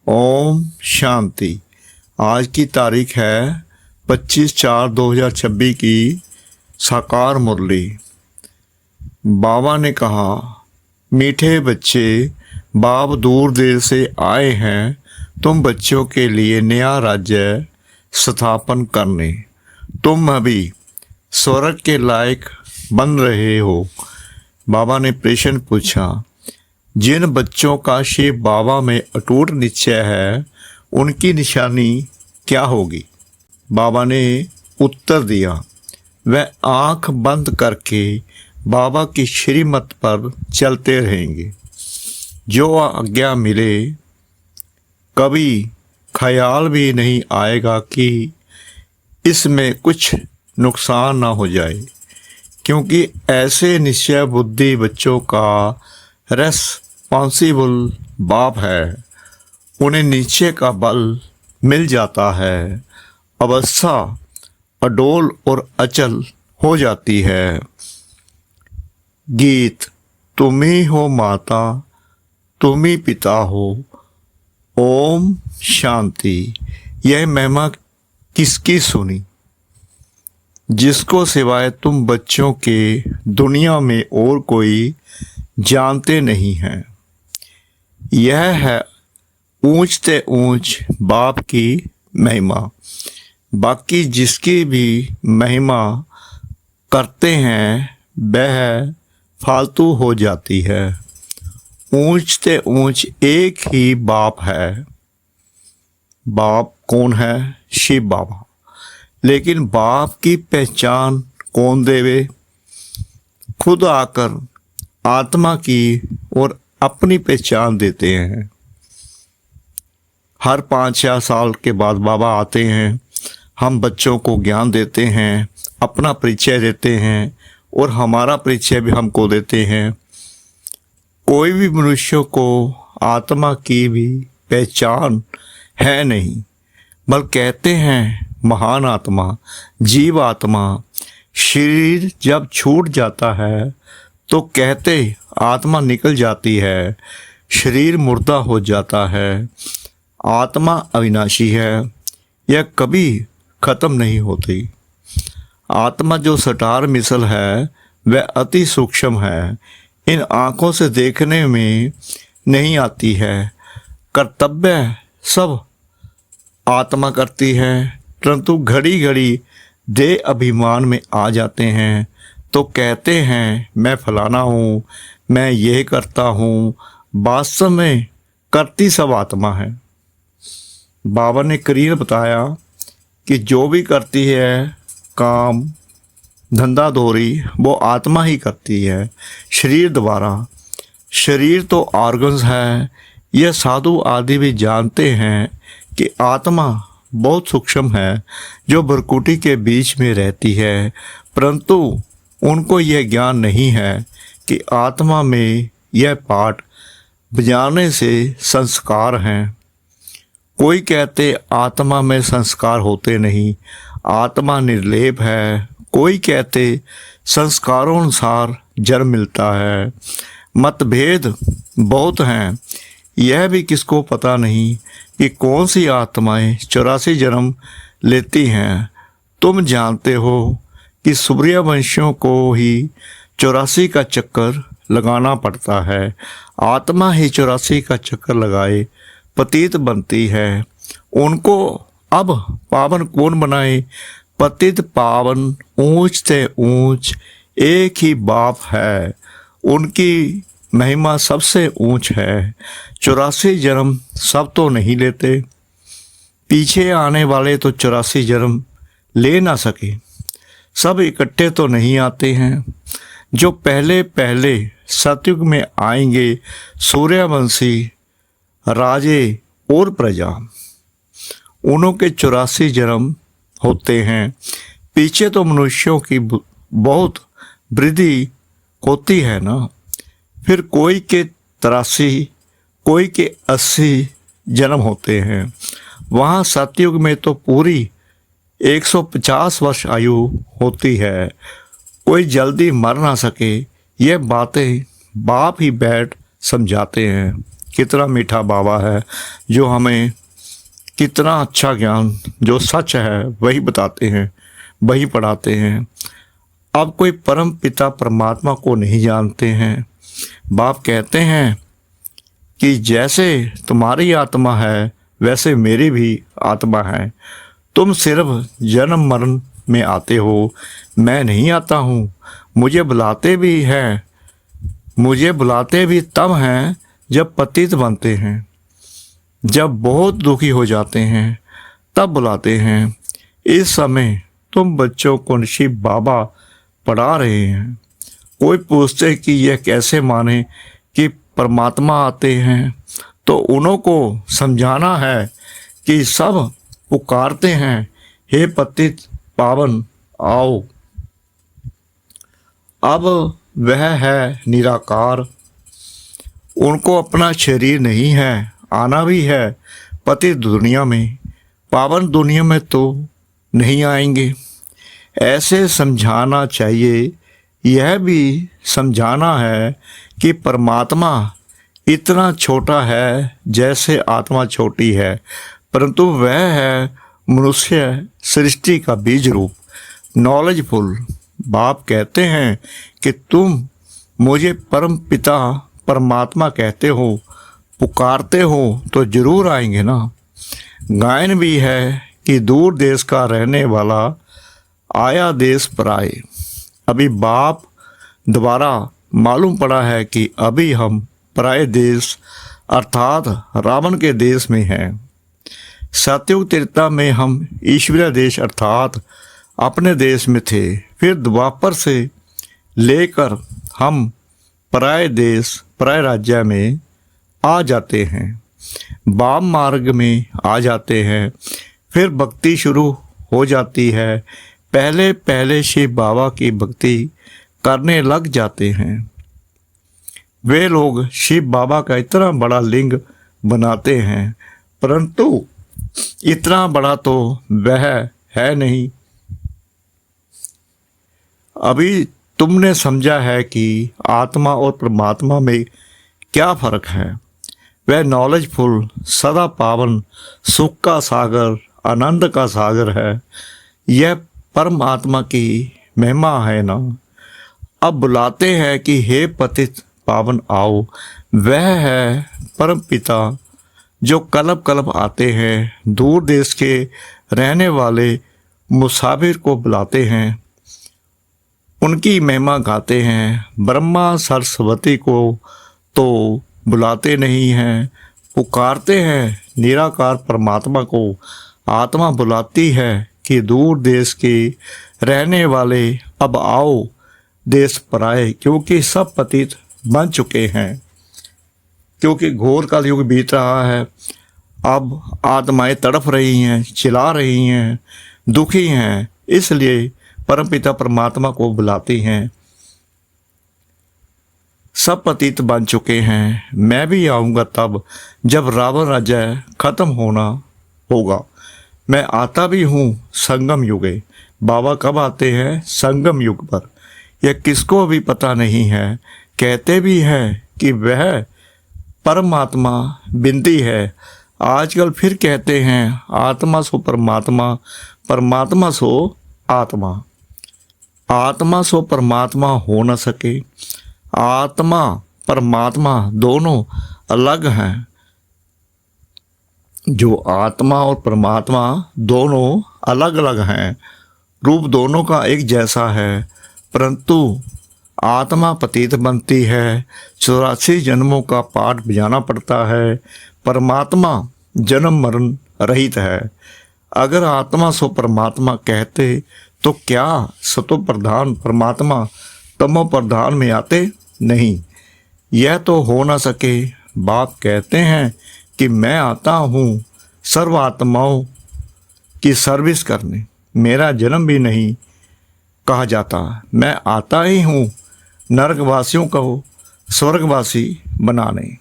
ओम शांति। आज की तारीख है 25/4/2026 की साकार मुरली। बाबा ने कहा, मीठे बच्चे, बाप दूर देर से आए हैं तुम बच्चों के लिए नया राज्य स्थापन करने। तुम अभी स्वर्ग के लायक बन रहे हो। बाबा ने प्रश्न पूछा, जिन बच्चों का शिव बाबा में अटूट निश्चय है उनकी निशानी क्या होगी? बाबा ने उत्तर दिया, वह आंख बंद करके बाबा की श्रीमत पर चलते रहेंगे। जो आज्ञा मिले कभी ख्याल भी नहीं आएगा कि इसमें कुछ नुकसान ना हो जाए, क्योंकि ऐसे निश्चय बुद्धि बच्चों का रेस्पॉन्सिबल बाप है। उन्हें नीचे का बल मिल जाता है, अवस्था अडोल और अचल हो जाती है। गीत, तुम ही हो माता, तुम ही पिता हो। ओम शांति। यह महिमा किसकी सुनी? जिसको सिवाय तुम बच्चों के दुनिया में और कोई जानते नहीं हैं। यह है ऊंचते ऊंच बाप की महिमा। बाकी जिसकी भी महिमा करते हैं वह फालतू हो जाती है। ऊंचते ऊंच एक ही बाप है। बाप कौन है? शिव बाबा। लेकिन बाप की पहचान कौन देवे? खुद आकर आत्मा की और अपनी पहचान देते हैं। हर 5-6 साल के बाद बाबा आते हैं, हम बच्चों को ज्ञान देते हैं, अपना परिचय देते हैं और हमारा परिचय भी हमको देते हैं। कोई भी मनुष्य को आत्मा की भी पहचान है नहीं, बल्कि कहते हैं महान आत्मा, जीव आत्मा। शरीर जब छूट जाता है तो कहते आत्मा निकल जाती है, शरीर मुर्दा हो जाता है। आत्मा अविनाशी है, यह कभी ख़त्म नहीं होती। आत्मा जो सटार मिसल है वह अति सूक्ष्म है, इन आँखों से देखने में नहीं आती है। कर्तव्य सब आत्मा करती है, परंतु घड़ी घड़ी देह अभिमान में आ जाते हैं तो कहते हैं मैं फलाना हूँ, मैं यह करता हूँ। वास्तव में करती सब आत्मा है। बाबा ने करीर बताया कि जो भी करती है काम धंधा दौरी वो आत्मा ही करती है, शरीर द्वारा। शरीर तो ऑर्गन्स है। यह साधु आदि भी जानते हैं कि आत्मा बहुत सूक्ष्म है जो भ्रकुटी के बीच में रहती है, परंतु उनको यह ज्ञान नहीं है कि आत्मा में यह पाठ बजाने से संस्कार हैं। कोई कहते आत्मा में संस्कार होते नहीं, आत्मा निर्लेप है। कोई कहते संस्कारों अनुसार जन्म मिलता है। मतभेद बहुत हैं। यह भी किसको पता नहीं कि कौन सी आत्माएं 84 जन्म लेती हैं। तुम जानते हो कि सूर्यवंशियों को ही 84 का चक्कर लगाना पड़ता है। आत्मा ही 84 का चक्कर लगाए पतित बनती है। उनको अब पावन कौन बनाए? पतित पावन ऊंच से ऊंच एक ही बाप है। उनकी महिमा सबसे ऊंच है। 84 जन्म सब तो नहीं लेते, पीछे आने वाले तो 84 जन्म ले ना सके। सब इकट्ठे तो नहीं आते हैं। जो पहले पहले सतयुग में आएंगे, सूर्यवंशी राजे और प्रजा, उन्हों के 84 जन्म होते हैं। पीछे तो मनुष्यों की बहुत वृद्धि होती है ना। फिर कोई के 83, कोई के 80 जन्म होते हैं। वहाँ सतयुग में तो पूरी 150 वर्ष आयु होती है। कोई जल्दी मर ना सके, ये बातें बाप ही बैठ समझाते हैं। कितना मीठा बाबा है, जो हमें कितना अच्छा ज्ञान, जो सच है वही बताते हैं, वही पढ़ाते हैं। अब कोई परम पिता परमात्मा को नहीं जानते हैं। बाप कहते हैं कि जैसे तुम्हारी आत्मा है वैसे मेरी भी आत्मा है। तुम सिर्फ जन्म मरण में आते हो, मैं नहीं आता हूँ। मुझे बुलाते भी तब हैं जब पतित बनते हैं, जब बहुत दुखी हो जाते हैं तब बुलाते हैं। इस समय तुम बच्चों को नसीब बाबा पढ़ा रहे हैं। कोई पूछते कि यह कैसे माने कि परमात्मा आते हैं, तो उन्हों को समझाना है कि सब पुकारते हैं, हे पतित पावन आओ। अब वह है निराकार, उनको अपना शरीर नहीं है, आना भी है पतित दुनिया में, पावन दुनिया में तो नहीं आएंगे। ऐसे समझाना चाहिए। यह भी समझाना है कि परमात्मा इतना छोटा है जैसे आत्मा छोटी है, परंतु वह है मनुष्य सृष्टि का बीज रूप, नॉलेजफुल। बाप कहते हैं कि तुम मुझे परम पिता परमात्मा कहते हो, पुकारते हो तो जरूर आएंगे ना। गायन भी है कि दूर देश का रहने वाला आया देश पर आए। अभी बाप दोबारा मालूम पड़ा है कि अभी हम पराये देश अर्थात रावण के देश में हैं। सतयुग त्रेता में हम ईश्वरीय देश अर्थात अपने देश में थे। फिर द्वापर से लेकर हम पराये देश पराये राज्य में आ जाते हैं, वाम मार्ग में आ जाते हैं। फिर भक्ति शुरू हो जाती है। पहले पहले शिव बाबा की भक्ति करने लग जाते हैं। वे लोग शिव बाबा का इतना बड़ा लिंग बनाते हैं, परंतु इतना बड़ा तो वह है नहीं। अभी तुमने समझा है कि आत्मा और परमात्मा में क्या फर्क है। वह नॉलेजफुल, सदा पावन, सुख का सागर, आनंद का सागर है। यह परमात्मा की महिमा है ना। अब बुलाते हैं कि हे पतित पावन आओ। वह है परम पिता जो कल्प कल्प आते हैं, दूर देश के रहने वाले मुसाफिर को बुलाते हैं, उनकी महिमा गाते हैं। ब्रह्मा सरस्वती को तो बुलाते नहीं हैं, पुकारते हैं निराकार परमात्मा को। आत्मा बुलाती है कि दूर देश के रहने वाले अब आओ देश पर आए, क्योंकि सब पतित बन चुके हैं, क्योंकि घोर कलयुग बीत रहा है। अब आत्माएं तड़प रही हैं, चिल्ला रही हैं, दुखी हैं, इसलिए परमपिता परमात्मा को बुलाती हैं। सब पतित बन चुके हैं। मैं भी आऊँगा तब जब रावण राज्य खत्म होना होगा। मैं आता भी हूँ संगम युगे। बाबा कब आते हैं? संगम युग पर। यह किसको भी पता नहीं है। कहते भी हैं कि वह परमात्मा बिंदी है। आजकल फिर कहते हैं आत्मा सो परमात्मा, परमात्मा सो आत्मा। आत्मा सो परमात्मा हो न सके। आत्मा परमात्मा दोनों अलग हैं। जो आत्मा और परमात्मा दोनों अलग अलग हैं, रूप दोनों का एक जैसा है, परंतु आत्मा पतित बनती है, 84 जन्मों का पाठ बजाना पड़ता है। परमात्मा जन्म मरण रहित है। अगर आत्मा सो परमात्मा कहते तो क्या सतो प्रधान परमात्मा तमो प्रधान में आते? नहीं, यह तो हो ना सके। बाप कहते हैं कि मैं आता हूँ सर्व आत्माओं की सर्विस करने। मेरा जन्म भी नहीं कहा जाता, मैं आता ही हूँ नरकवासियों को स्वर्गवासी बनाने।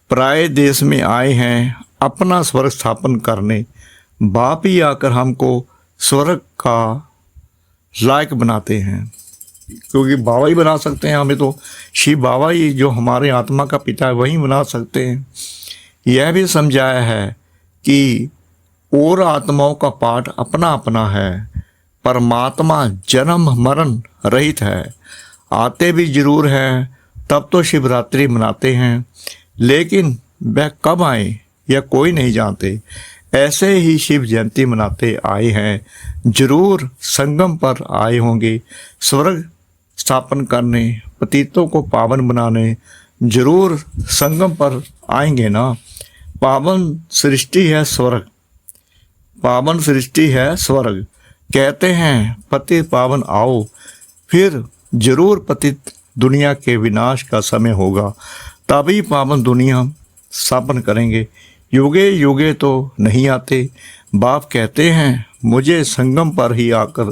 पराये देश में आए हैं अपना स्वर्ग स्थापन करने। बाप ही आकर हमको स्वर्ग का लायक बनाते हैं। क्योंकि बाबा ही बना सकते हैं हमें, तो शिव बाबा ही जो हमारे आत्मा का पिता है वही बना सकते हैं। यह भी समझाया है कि और आत्माओं का पाठ अपना अपना है, परमात्मा जन्म मरण रहित है, आते भी जरूर हैं, तब तो शिवरात्रि मनाते हैं, लेकिन वह कब आए यह कोई नहीं जानते। ऐसे ही शिव जयंती मनाते आए हैं, जरूर संगम पर आए होंगे स्वर्ग स्थापन करने, पतितों को पावन बनाने, जरूर संगम पर आएंगे ना। पावन सृष्टि है स्वर्ग, पावन सृष्टि है स्वर्ग, कहते हैं पतित पावन आओ, फिर जरूर पतित दुनिया के विनाश का समय होगा, तभी पावन दुनिया स्थापन करेंगे। युगे युगे तो नहीं आते। बाप कहते हैं मुझे संगम पर ही आकर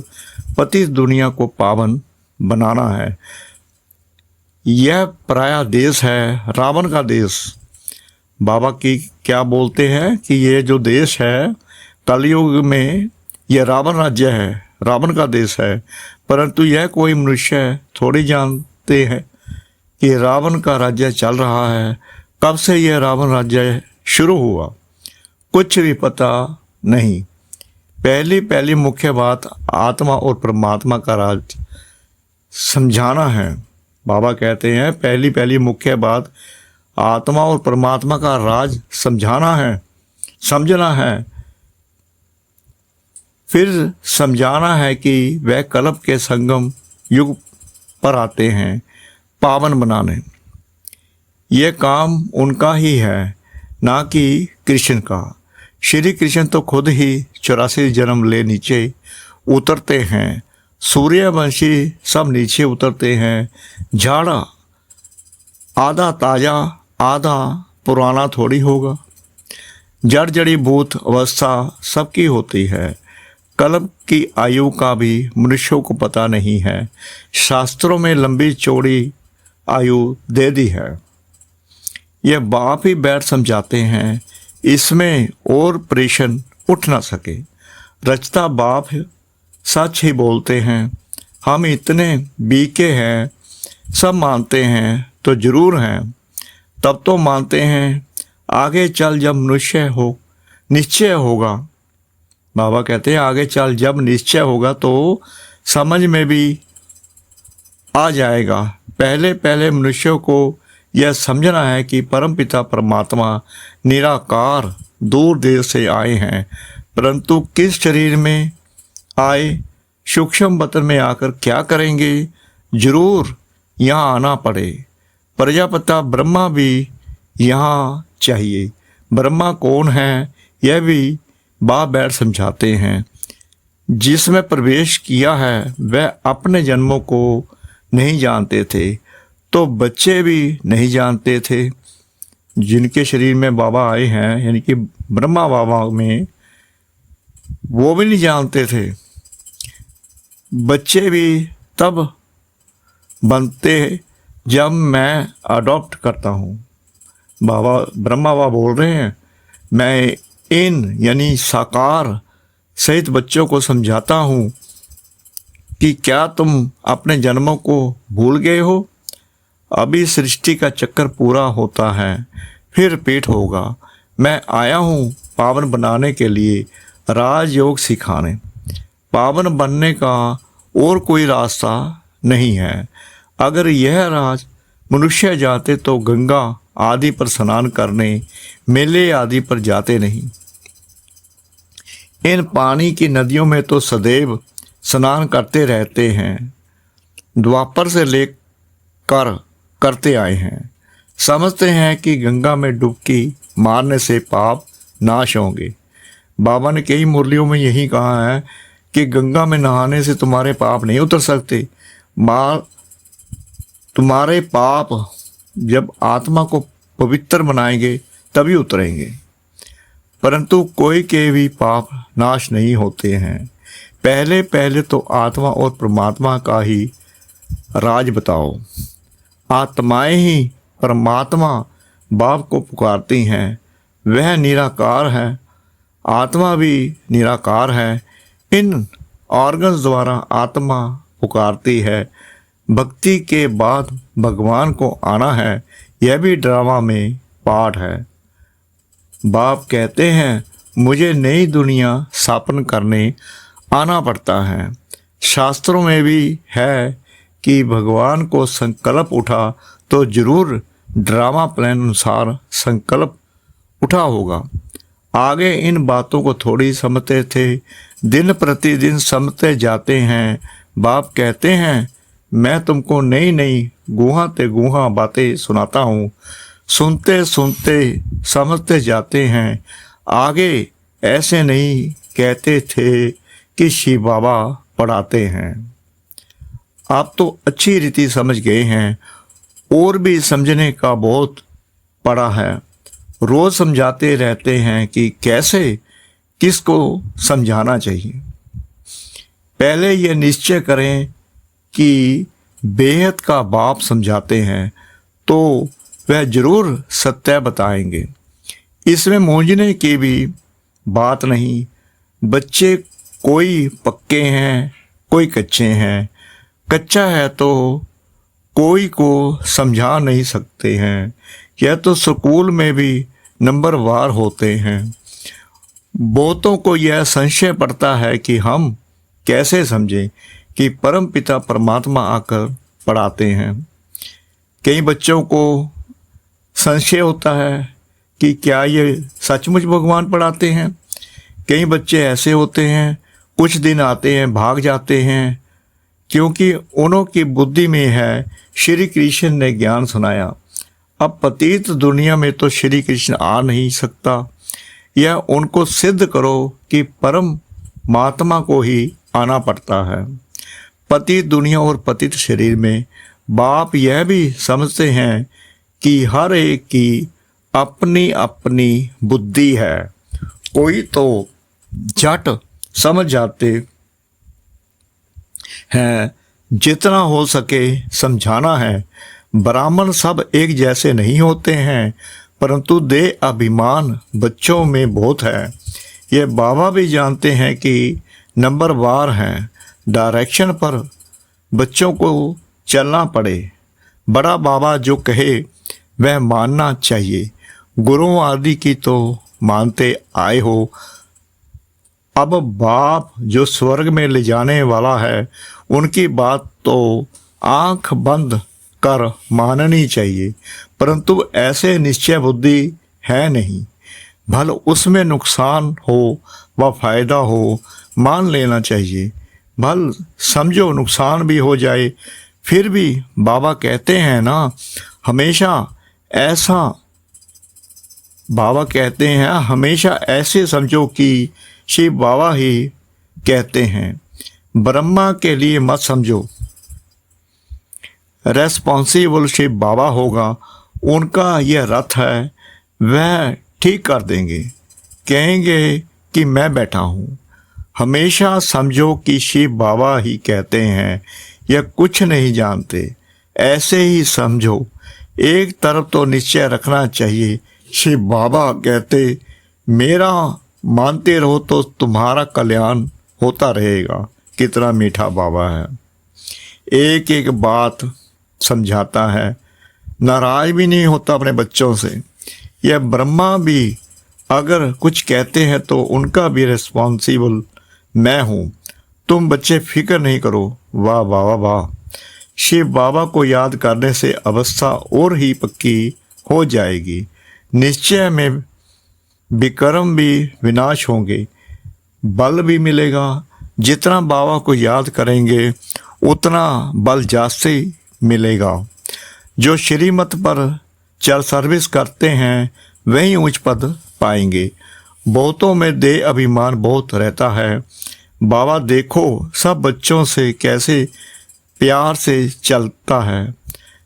पतित दुनिया को पावन बनाना है। यह पराया देश है, रावण का देश। बाबा की क्या बोलते हैं कि ये जो देश है कलयुग में यह रावण राज्य है, रावण का देश है, परंतु यह कोई मनुष्य थोड़ी जानते हैं कि रावण का राज्य चल रहा है। कब से यह रावण राज्य शुरू हुआ कुछ भी पता नहीं। पहली मुख्य बात आत्मा और परमात्मा का राज समझाना है। बाबा कहते हैं पहली मुख्य बात आत्मा और परमात्मा का राज समझाना है, समझना है। फिर समझाना है कि वह कल्प के संगम युग पर आते हैं पावन बनाने। यह काम उनका ही है, ना कि कृष्ण का। श्री कृष्ण तो खुद ही 84 जन्म ले नीचे उतरते हैं, सूर्यवंशी सब नीचे उतरते हैं। झाड़ा आधा ताजा आधा पुराना थोड़ी होगा। जड़ जड़ी भूत अवस्था सबकी होती है। कल्प की आयु का भी मनुष्यों को पता नहीं है। शास्त्रों में लंबी चौड़ी आयु दे दी है। यह बाप ही बैठ समझाते हैं, इसमें और प्रश्न उठ ना सके। रचता बाप सच ही बोलते हैं। हम इतने बीके हैं, सब मानते हैं तो जरूर हैं, तब तो मानते हैं। आगे चल जब मनुष्य हो निश्चय होगा। बाबा कहते हैं आगे चल जब निश्चय होगा तो समझ में भी आ जाएगा। पहले मनुष्यों को यह समझना है कि परमपिता परमात्मा निराकार दूर देश से आए हैं, परंतु किस शरीर में आए, सूक्ष्म बतन में आकर क्या करेंगे, जरूर यहाँ आना पड़े। प्रजापिता ब्रह्मा भी यहाँ चाहिए। ब्रह्मा कौन है यह भी बाप बैठ समझाते हैं। जिसमें प्रवेश किया है वह अपने जन्मों को नहीं जानते थे, तो बच्चे भी नहीं जानते थे। जिनके शरीर में बाबा आए हैं यानी कि ब्रह्मा बाबा में, वो भी नहीं जानते थे। बच्चे भी तब बनते जब मैं अडॉप्ट करता हूँ। बाबा ब्रह्मा बाबा बोल रहे हैं मैं इन यानी साकार सहित बच्चों को समझाता हूँ कि क्या तुम अपने जन्मों को भूल गए हो। अभी सृष्टि का चक्कर पूरा होता है, फिर रिपीट होगा। मैं आया हूँ पावन बनाने के लिए, राजयोग सिखाने। पावन बनने का और कोई रास्ता नहीं है। अगर यह राज मनुष्य जाते तो गंगा आदि पर स्नान करने, मेले आदि पर जाते नहीं। इन पानी की नदियों में तो सदैव स्नान करते रहते हैं। द्वापर से लेकर करते आए हैं। समझते हैं कि गंगा में डुबकी मारने से पाप नाश होंगे। बाबा ने कई मुरलियों में यही कहा है कि गंगा में नहाने से तुम्हारे पाप नहीं उतर सकते। तुम्हारे पाप जब आत्मा को पवित्र बनाएंगे तभी उतरेंगे, परंतु कोई के भी पाप नाश नहीं होते हैं। पहले तो आत्मा और परमात्मा का ही राज बताओ। आत्माएं ही परमात्मा बाप को पुकारती हैं। वह निराकार है, आत्मा भी निराकार है। इन ऑर्गन्स द्वारा आत्मा पुकारती है। भक्ति के बाद भगवान को आना है, यह भी ड्रामा में पाठ है। बाप कहते हैं मुझे नई दुनिया स्थापन करने आना पड़ता है। शास्त्रों में भी है कि भगवान को संकल्प उठा तो जरूर ड्रामा प्लान अनुसार संकल्प उठा होगा। आगे इन बातों को थोड़ी समझते थे, दिन प्रतिदिन समझते जाते हैं। बाप कहते हैं मैं तुमको नई नई गुहा ते गुहा बातें सुनाता हूँ, सुनते सुनते समझते जाते हैं। आगे ऐसे नहीं कहते थे कि शिव बाबा पढ़ाते हैं। आप तो अच्छी रीति समझ गए हैं, और भी समझने का बहुत पड़ा है। रोज समझाते रहते हैं कि कैसे किसको समझाना चाहिए। पहले ये निश्चय करें कि बेहद का बाप समझाते हैं तो वह जरूर सत्य बताएंगे। इसमें मूंझने की भी बात नहीं। बच्चे कोई पक्के हैं, कोई कच्चे हैं। कच्चा है तो कोई को समझा नहीं सकते हैं। यह तो स्कूल में भी नंबर वार होते हैं। बहुतों को यह संशय पड़ता है कि हम कैसे समझें कि परम पिता परमात्मा आकर पढ़ाते हैं। कई बच्चों को संशय होता है कि क्या ये सचमुच भगवान पढ़ाते हैं। कई बच्चे ऐसे होते हैं, कुछ दिन आते हैं भाग जाते हैं, क्योंकि उन्हों की बुद्धि में है श्री कृष्ण ने ज्ञान सुनाया। अब पतित दुनिया में तो श्री कृष्ण आ नहीं सकता। यह उनको सिद्ध करो कि परम महात्मा को ही आना पड़ता है। पतित दुनिया और पतित शरीर में बाप यह भी समझते हैं कि हर एक की अपनी अपनी बुद्धि है। कोई तो झट समझ जाते हैं, जितना हो सके समझाना है। ब्राह्मण सब एक जैसे नहीं होते हैं, परंतु देह अभिमान बच्चों में बहुत है। ये बाबा भी जानते हैं कि नंबर वार हैं। डायरेक्शन पर बच्चों को चलना पड़े। बड़ा बाबा जो कहे वह मानना चाहिए। गुरु आदि की तो मानते आए हो। अब बाप जो स्वर्ग में ले जाने वाला है, उनकी बात तो आंख बंद कर माननी चाहिए, परंतु ऐसे निश्चय बुद्धि है नहीं। भल उसमें नुकसान हो व फायदा हो, मान लेना चाहिए। भल समझो नुकसान भी हो जाए, फिर भी बाबा कहते हैं ना, हमेशा ऐसा बाबा कहते हैं हमेशा ऐसे समझो कि शिव बाबा ही कहते हैं। ब्रह्मा के लिए मत समझो। रेस्पॉन्सिबल शिव बाबा होगा, उनका यह रथ है, वह ठीक कर देंगे। कहेंगे कि मैं बैठा हूँ। हमेशा समझो कि शिव बाबा ही कहते हैं, यह कुछ नहीं जानते। ऐसे ही समझो। एक तरफ तो निश्चय रखना चाहिए, शिव बाबा कहते मेरा मानते रहो तो तुम्हारा कल्याण होता रहेगा। कितना मीठा बाबा है, एक एक बात समझाता है, नाराज भी नहीं होता अपने बच्चों से। यह ब्रह्मा भी अगर कुछ कहते हैं तो उनका भी रिस्पॉन्सिबल मैं हूँ। तुम बच्चे फिक्र नहीं करो। वाह वाह वाह वाह। शिव बाबा को याद करने से अवस्था और ही पक्की हो जाएगी। निश्चय में विक्रम भी विनाश होंगे, बल भी मिलेगा। जितना बाबा को याद करेंगे उतना बल जास्ती मिलेगा। जो श्रीमत पर चल सर्विस करते हैं वही उच्च पद पाएंगे। बहुतों में देह अभिमान बहुत रहता है। बाबा देखो सब बच्चों से कैसे प्यार से चलता है।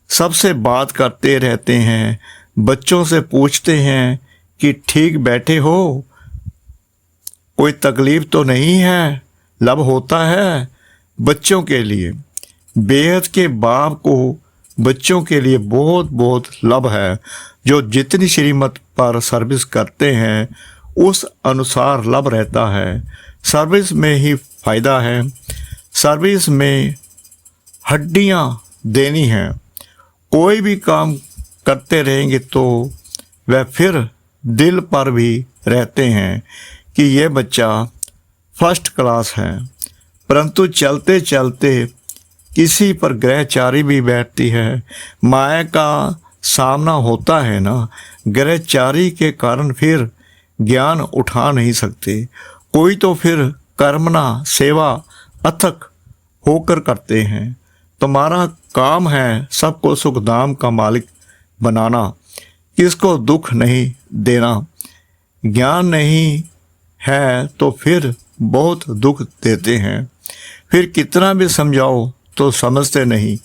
सबसे बात करते रहते हैं। बच्चों से पूछते हैं कि ठीक बैठे हो, कोई तकलीफ तो नहीं है। लब होता है बच्चों के लिए। बेहद के बाप को बच्चों के लिए बहुत बहुत लब है। जो जितनी श्रीमत पर सर्विस करते हैं उस अनुसार लब रहता है। सर्विस में ही फायदा है। सर्विस में हड्डियां देनी है। कोई भी काम करते रहेंगे तो वह फिर दिल पर भी रहते हैं कि यह बच्चा फर्स्ट क्लास है, परंतु चलते चलते किसी पर ग्रहचारी भी बैठती है। माया का सामना होता है ना, ग्रहचारी के कारण फिर ज्ञान उठा नहीं सकते। कोई तो फिर कर्मणा सेवा अथक होकर करते हैं। तुम्हारा काम है सबको सुखधाम का मालिक बनाना, किसको दुख नहीं देना। ज्ञान नहीं है तो फिर बहुत दुख देते हैं, फिर कितना भी समझाओ तो समझते नहीं।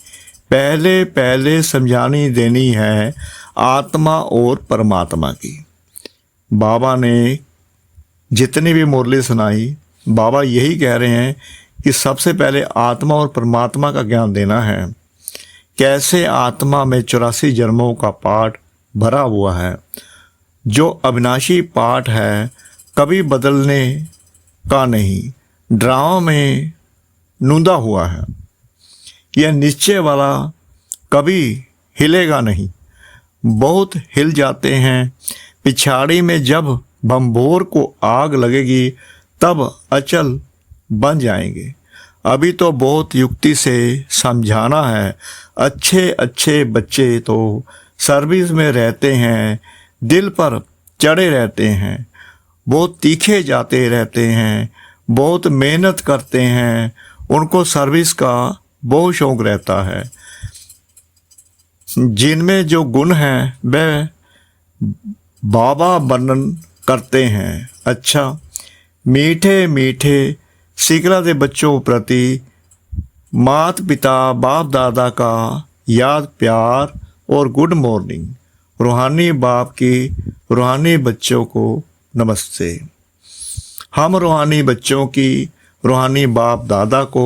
पहले पहले समझानी देनी है आत्मा और परमात्मा की। बाबा ने जितनी भी मुरली सुनाई, बाबा यही कह रहे हैं कि सबसे पहले आत्मा और परमात्मा का ज्ञान देना है। कैसे आत्मा में 84 जन्मों का पाठ भरा हुआ है, जो अविनाशी पाठ है, कभी बदलने का नहीं, ड्रामा में नूंदा हुआ है। यह निश्चय वाला कभी हिलेगा नहीं। बहुत हिल जाते हैं, पिछाड़ी में जब बम्भोर को आग लगेगी तब अचल बन जाएंगे। अभी तो बहुत युक्ति से समझाना है। अच्छे अच्छे बच्चे तो सर्विस में रहते हैं, दिल पर चढ़े रहते हैं, बहुत तीखे जाते रहते हैं, बहुत मेहनत करते हैं, उनको सर्विस का बहुत शौक रहता है। जिनमें जो गुण हैं वह बाबा वर्णन करते हैं। अच्छा, मीठे मीठे सिकला दे बच्चों प्रति माता पिता बाप दादा का याद प्यार और गुड मॉर्निंग। रूहानी बाप की रूहानी बच्चों को नमस्ते। हम रूहानी बच्चों की रूहानी बाप दादा को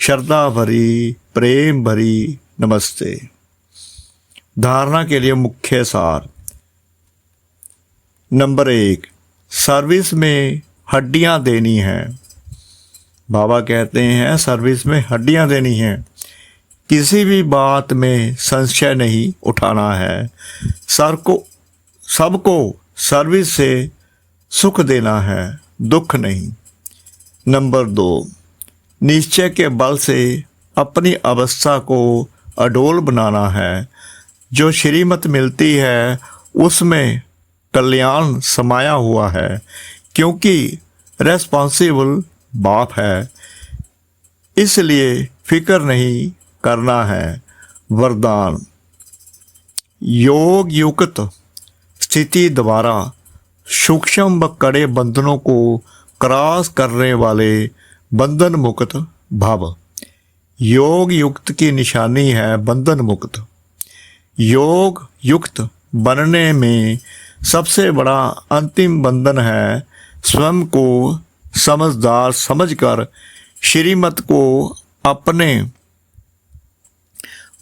श्रद्धा भरी प्रेम भरी नमस्ते। धारणा के लिए मुख्य सार। नंबर 1, सर्विस में हड्डियां देनी है। बाबा कहते हैं सर्विस में हड्डियां देनी है। किसी भी बात में संशय नहीं उठाना है। सबको सर्विस से सुख देना है, दुख नहीं। नंबर 2, निश्चय के बल से अपनी अवस्था को अडोल बनाना है। जो श्रीमत मिलती है उसमें कल्याण समाया हुआ है, क्योंकि रेस्पॉन्सिबल बाप है, इसलिए फिक्र नहीं करना है। वरदान। योग युक्त स्थिति द्वारा सूक्ष्म व कड़े बंधनों को क्रॉस करने वाले बंधन मुक्त भव। योग युक्त की निशानी है बंधन मुक्त। योग युक्त बनने में सबसे बड़ा अंतिम बंधन है स्वयं को समझदार समझकर श्रीमत को अपने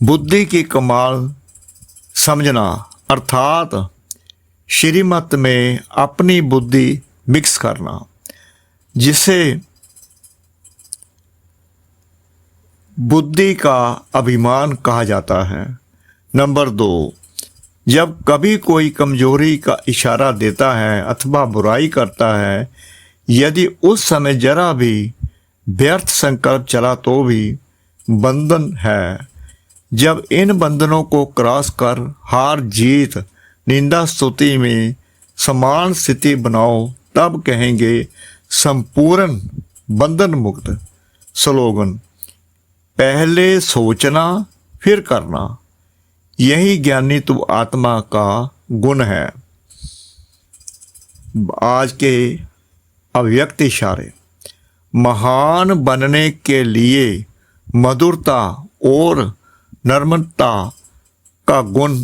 बुद्धि की कमाल समझना, अर्थात श्रीमत में अपनी बुद्धि मिक्स करना, जिसे बुद्धि का अभिमान कहा जाता है। नंबर 2, जब कभी कोई कमजोरी का इशारा देता है अथवा बुराई करता है, यदि उस समय जरा भी व्यर्थ संकल्प चला तो भी बंधन है। जब इन बंधनों को क्रॉस कर हार जीत निंदा स्तुति में समान स्थिति बनाओ, तब कहेंगे संपूर्ण बंधन मुक्त। स्लोगन। पहले सोचना फिर करना, यही ज्ञानी तू आत्मा का गुण है। आज के अव्यक्त इशारे। महान बनने के लिए मधुरता और नम्रता का गुण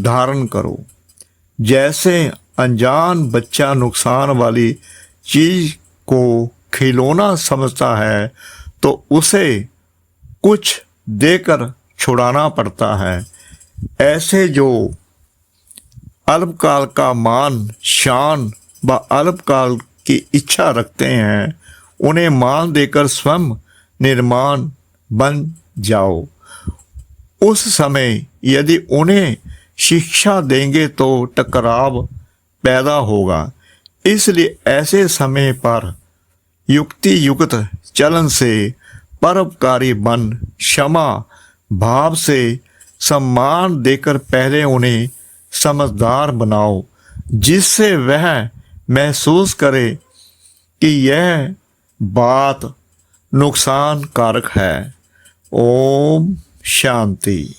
धारण करो। जैसे अनजान बच्चा नुकसान वाली चीज को खिलौना समझता है तो उसे कुछ देकर छुड़ाना पड़ता है, ऐसे जो अल्पकाल का मान शान व अल्पकाल की इच्छा रखते हैं, उन्हें मान देकर स्वयं निर्माण बन जाओ। उस समय यदि उन्हें शिक्षा देंगे तो टकराव पैदा होगा। इसलिए ऐसे समय पर युक्ति युक्त चलन से परोपकारी बन क्षमा भाव से सम्मान देकर पहले उन्हें समझदार बनाओ, जिससे वह महसूस करे कि यह बात नुकसान कारक है। ओम शांति।